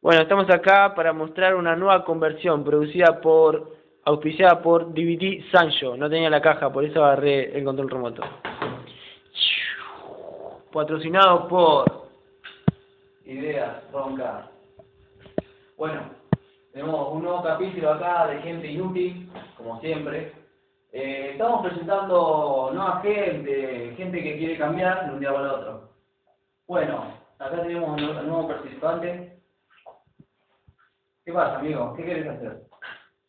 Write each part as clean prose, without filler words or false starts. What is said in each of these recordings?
Bueno, estamos acá para mostrar una nueva conversión auspiciada por DVD Sancho. No tenía la caja, por eso agarré el control remoto. Patrocinado por Ideas Ronca. Bueno, tenemos un nuevo capítulo acá de gente inútil, como siempre. Estamos presentando nueva gente que quiere cambiar de un día para el otro. Bueno, acá tenemos un nuevo participante. ¿Qué pasa, amigo? ¿Qué querés hacer?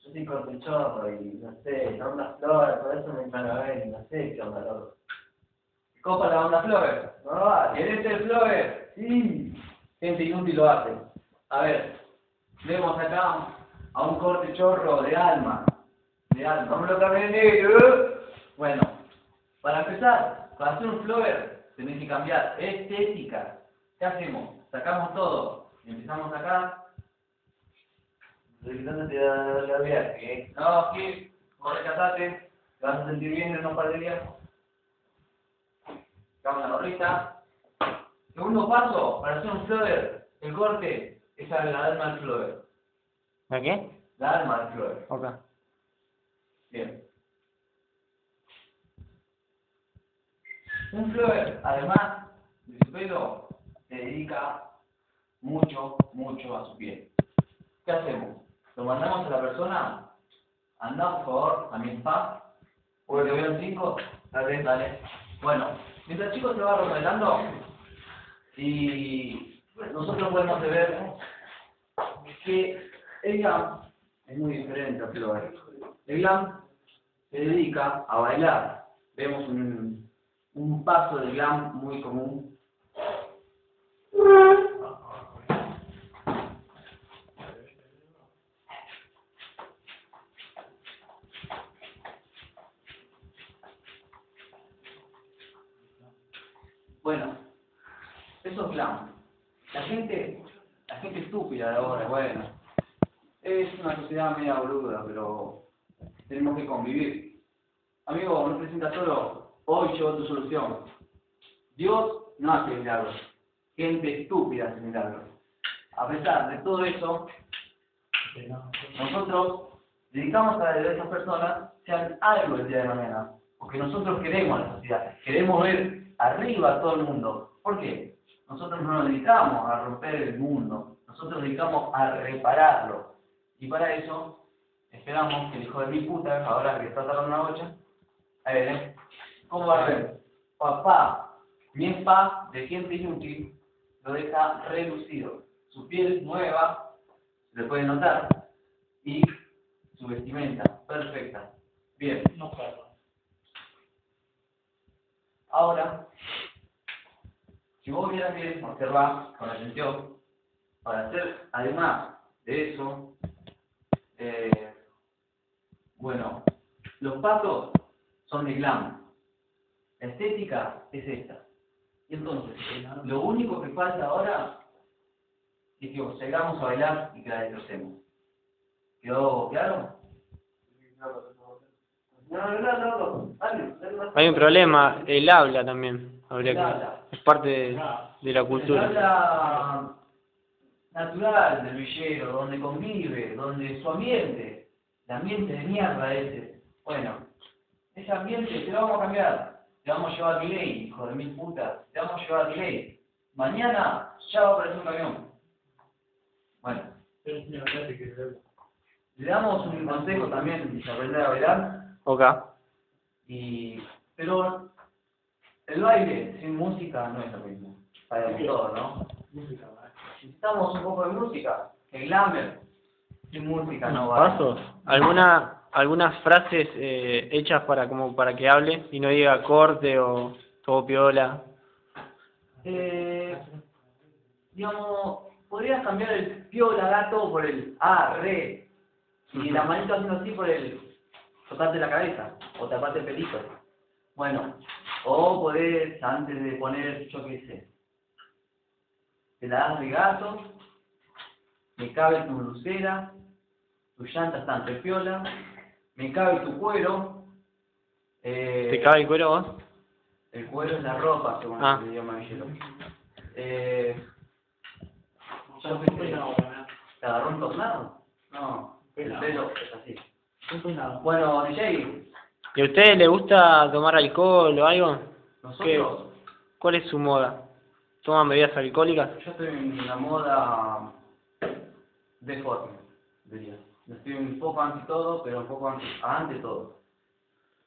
Yo soy cortechorro y no sé, la onda flor, por eso me encanta ver y no sé qué onda loco. ¿Copa la onda Flover? No va, ¿Querés ser Flover? sí. Gente inútil lo hace. A ver, vemos acá a un corte chorro de alma. Vámonos también negro. Bueno, para empezar, para hacer un Flover, tenés que cambiar estética. ¿Qué hacemos? Sacamos todo. Empezamos acá. Revisándote la viaje, No, aquí, vos rescatate. Te vas a sentir bien en un par de días. Sacamos la gorrita. Segundo paso, para hacer un Flover, el corte, esa es la alma del Flover. ¿La qué? La alma del Flover. Ok. Bien. Un Flover, además de su pelo, se dedica mucho a su piel. ¿Qué hacemos? Lo mandamos a la persona. Anda, por favor, a mi spa. ¿Te veo en 5? Dale. Bueno, mientras el chico se va remodelando, y nosotros podemos ver que el glam es muy diferente al Flover. El glam se dedica a bailar. Vemos un paso de glam muy común. Bueno, eso es glam. La gente estúpida de ahora, bueno, es una sociedad media boluda, pero tenemos que convivir. Amigo, no te sientas solo, hoy llegó tu solución. Dios no hace milagros, gente estúpida hace milagros. A pesar de todo eso, nosotros dedicamos a que esas personas sean algo el día de mañana, porque nosotros queremos a la sociedad, queremos ver arriba a todo el mundo. ¿Por qué? Nosotros no nos dedicamos a romper el mundo, nosotros nos dedicamos a repararlo. Y para eso, esperamos que el hijo de mi puta, ahora que está tardando una bocha, ahí ven, ¿cómo va a ver? Papá, mi spa de gente inútil lo deja relucido. Su piel nueva, se le puede notar, y su vestimenta perfecta. Bien. Ahora, si vos vieras bien, observá con atención, para hacer además de eso, bueno, los pasos son de glam. La estética es esta. Y entonces, lo único que falta ahora es que salgamos a bailar y que la destrocemos. ¿Quedó claro? No, dale. Hay un problema, el habla también. Habría El que... habla. Es parte de la cultura. Es la natural del villero, donde convive, donde su ambiente, el ambiente de mierda ese. Bueno, ese ambiente te lo vamos a cambiar. Te vamos a llevar delay, hijo de mil putas. Te vamos a llevar delay. Mañana ya va a aparecer un camión. Bueno. Le damos un consejo también de aprender a bailar. Ok. Pero el baile sin música no es lo mismo. Sabemos todo, ¿no? Necesitamos un poco de música. El glamour sin música no va. ¿Pasos? ¿Algunas frases hechas para que hable y no diga corte o todo piola? Digamos, podrías cambiar el piola gato por el re. Y la manito haciendo así por el tocarte la cabeza o taparte el pelito. Bueno, o podés, antes de poner, yo qué sé, te la das de gato, me cabe tu lucera, tus llantas están de piola, me cabe tu cuero. ¿Te cabe el cuero vos? El cuero es la ropa, según el idioma villero. Yo qué sé. ¿Te agarró un tornado? No, el Peinado. pelo es así. Un peinado. Bueno, DJ, ¿Y a usted le gusta tomar alcohol o algo? nosotros, ¿Cuál es su moda? ¿Toman bebidas alcohólicas? yo estoy en la moda deforme, diría. Estoy un poco anti todo, pero un poco ante todo.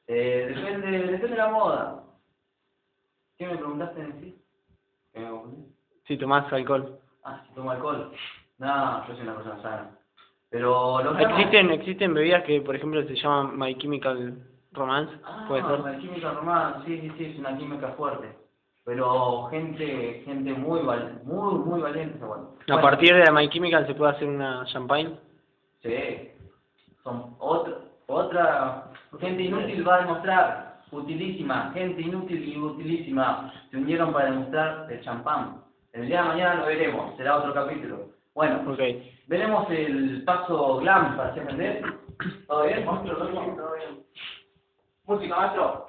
Depende de la moda. ¿Qué me preguntaste en sí? ¿Qué me confundí? Si tomás alcohol. Ah, si tomo alcohol. No, yo soy una persona sana. Pero lo que ¿Existen bebidas que, por ejemplo, se llaman My Chemical Romance? ¿Puede ser? la química romana, sí, es una química fuerte. Pero gente muy valiente se aguanta. ¿A partir de la My Chemical se puede hacer una champagne? Sí, son otra gente inútil va a demostrar, utilísima, gente inútil y utilísima, se unieron para demostrar el champán. El día de mañana lo veremos, será otro capítulo. Bueno, Ok. veremos el paso glam para hacer vender. ¿Todo bien? Todo bien. Música, maestro.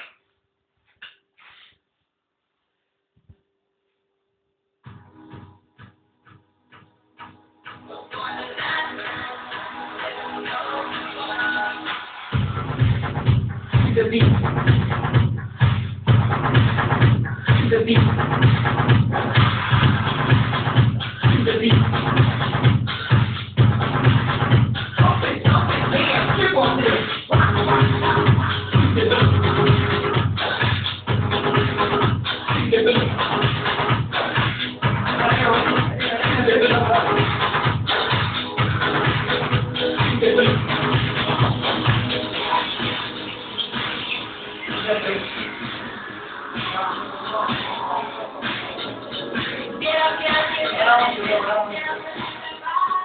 The beat. The beat. The beat. Stop it, yeah, keep on this. The beat.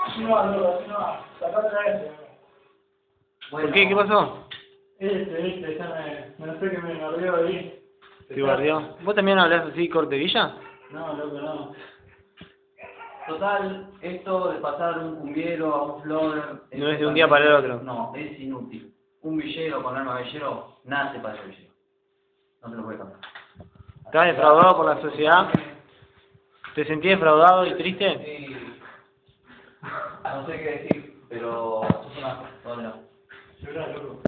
Así no va, Lolo, así no va. Sacate la vez. ¿Por qué? ¿Qué pasó? Ya me no sé que me bardeó ahí. ¿Te bardeó? ¿Vos también hablas así, Cortevilla? No, loco, no. Total, esto de pasar un cumbiero a un flor... No es de un día para el otro. No, es inútil. Un villero con alma villero nace para ser villero. No te lo puede cambiar. ¿Estás defraudado por la sociedad? ¿Te sentías defraudado y triste? Sí. No sé qué decir, pero... es una... No, no. Llorá, loco.